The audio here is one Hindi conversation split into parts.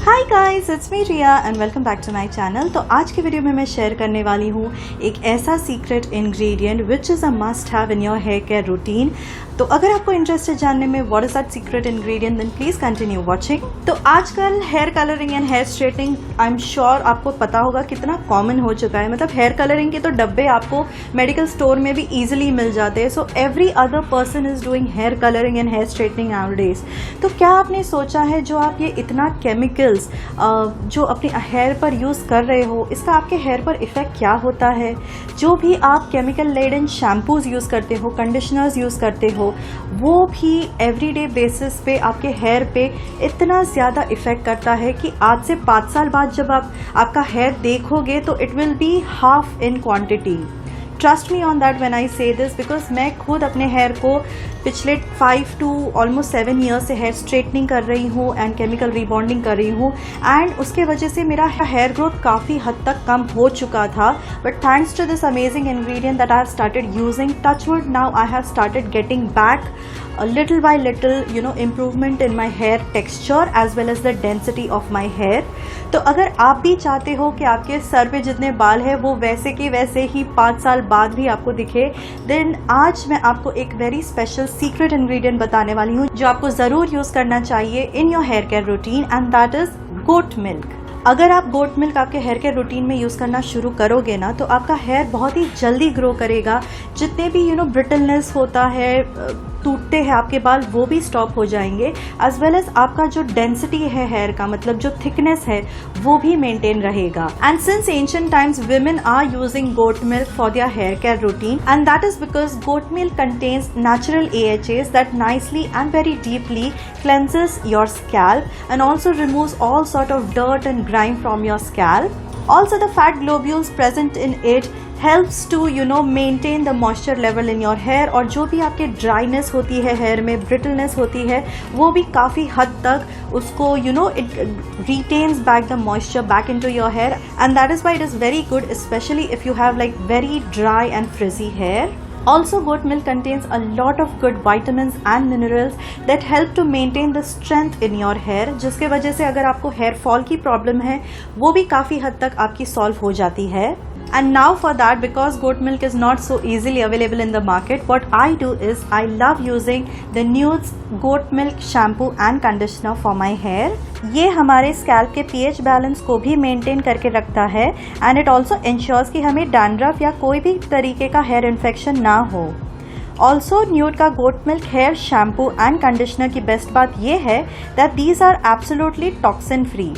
Hi guys, it's me Riya and welcome back to my channel. तो आज की वीडियो में मैं शेयर करने वाली हूँ एक ऐसा secret ingredient which is a must have in your hair care routine. तो अगर आपको इंटरेस्ट है जानने में what is that secret ingredient, then please continue watching. तो आजकल hair colouring and hair straightening I am sure आपको पता होगा कितना कॉमन हो चुका है। मतलब हेयर कलरिंग के तो डब्बे आपको मेडिकल स्टोर में भी ईजिली मिल जाते हैं। So every other person is doing hair colouring and hair straightening nowadays. तो क्या आपने सोचा है जो आप ये इतना केमिकल्स जो अपने हेयर पर यूज़ कर रहे हो, इसका आपके हेयर पर इफेक्ट क्या होता है? जो भी आप केमिकल लेडन शैम्पूज यूज़ करते हो, कंडीशनर्स यूज़ करते हो, वो भी एवरीडे बेसिस पे आपके हेयर पे इतना ज़्यादा इफेक्ट करता है कि आज से 5 साल बाद जब आप आपका हेयर देखोगे तो it will be half in quantity. Trust me on that when I से दिस, बिकॉज मैं खुद अपने हेयर को पिछले 5 to almost 7 ईयर्स से हेयर स्ट्रेटनिंग कर रही हूँ एंड केमिकल रीबॉन्डिंग कर रही हूँ, एंड उसके वजह से मेरा हेयर ग्रोथ काफ़ी हद तक कम हो चुका था। But thanks to this amazing ingredient that I have started using, touch wood, now I have started getting back little by little improvement in my hair texture as well as the density of my hair। तो अगर आप भी चाहते हो कि आपके सर पे जितने बाल है वो वैसे के वैसे ही 5 साल बाद भी आपको दिखे, देन आज मैं आपको एक वेरी स्पेशल सीक्रेट इंग्रेडिएंट बताने वाली हूँ जो आपको ज़रूर यूज़ करना चाहिए in your hair care routine, and that is goat milk. अगर आप गोट मिल्क आपके हेयर केयर रूटीन में यूज़ करना शुरू करोगे ना, तो आपका हेयर बहुत ही जल्दी ग्रो करेगा। जितने भी ब्रिटलनेस होता है, टूटते हैं आपके बाल, वो भी स्टॉप हो जाएंगे, एज वेल एज आपका जो डेंसिटी है हेयर का, मतलब जो थिकनेस है, वो भी मेंटेन रहेगा। And since ancient times women are using goat milk for their hair care routine, and that is because goat milk contains natural AHAs that nicely and very deeply cleanses your scalp and also removes all sort of dirt and grime from your scalp. Also, the fat globules present in it helps to maintain the moisture level in your hair, और जो भी आपके ड्राइनेस होती है हेयर में, ब्रिटलनेस होती है, वो भी काफ़ी हद तक उसको it retains back the moisture back into your hair, and that is why it is very good, especially if you have like very dry and frizzy hair. Also, goat milk contains a lot of good vitamins and minerals that help to maintain the strength in your hair, जिसके वजह से अगर आपको हेयर फॉल की प्रॉब्लम है वो भी काफ़ी हद तक आपकी सॉल्व हो जाती है। And now for that, because goat milk is not so easily available in the market, what I do is I love using the Neud's goat milk shampoo and conditioner for my hair. ये हमारे स्कैल्प के pH बैलेंस को भी मेंटेन करके रखता है, एंड इट ऑल्सो इंश्योर्स कि हमें डैंड्रफ या कोई भी तरीके का हेयर इन्फेक्शन ना हो। ऑल्सो न्यूड का goat milk hair shampoo and conditioner की बेस्ट बात ये है that these are absolutely toxin free.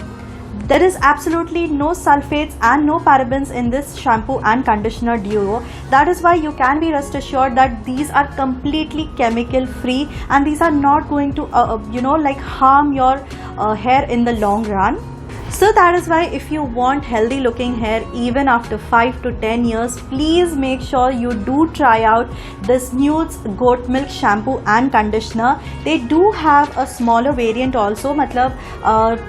There is absolutely no sulfates and no parabens in this shampoo and conditioner duo. That is why you can be rest assured that these are completely chemical free, and these are not going to harm your hair in the long run. So that is why if you want healthy looking hair even after 5 to 10 years, please make sure you do try out this Neud's goat milk shampoo and conditioner. They do have a smaller variant also, मतलब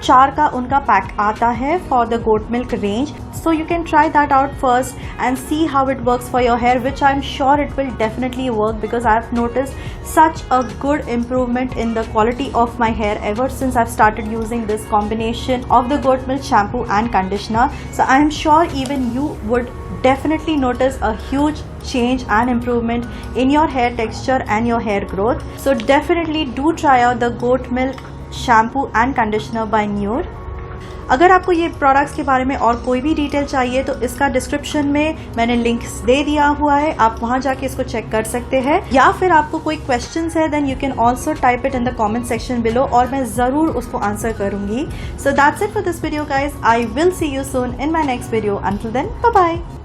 4 का उनका पैक आता है for the goat milk range. So you can try that out first and see how it works for your hair, which I'm sure it will definitely work, because I've noticed such a good improvement in the quality of my hair ever since I've started using this combination of the goat milk shampoo and conditioner. So I'm sure even you would definitely notice a huge change and improvement in your hair texture and your hair growth. So definitely do try out the goat milk shampoo and conditioner by Neud. अगर आपको ये प्रोडक्ट्स के बारे में और कोई भी डिटेल चाहिए तो इसका डिस्क्रिप्शन में मैंने लिंक्स दे दिया हुआ है, आप वहां जाके इसको चेक कर सकते हैं। या फिर आपको कोई क्वेश्चंस है, then you can also type it in the comment section below, और मैं ज़रूर उसको आंसर करूंगी। So that's it for this video guys. I will see you soon in my next video. Until then, bye bye.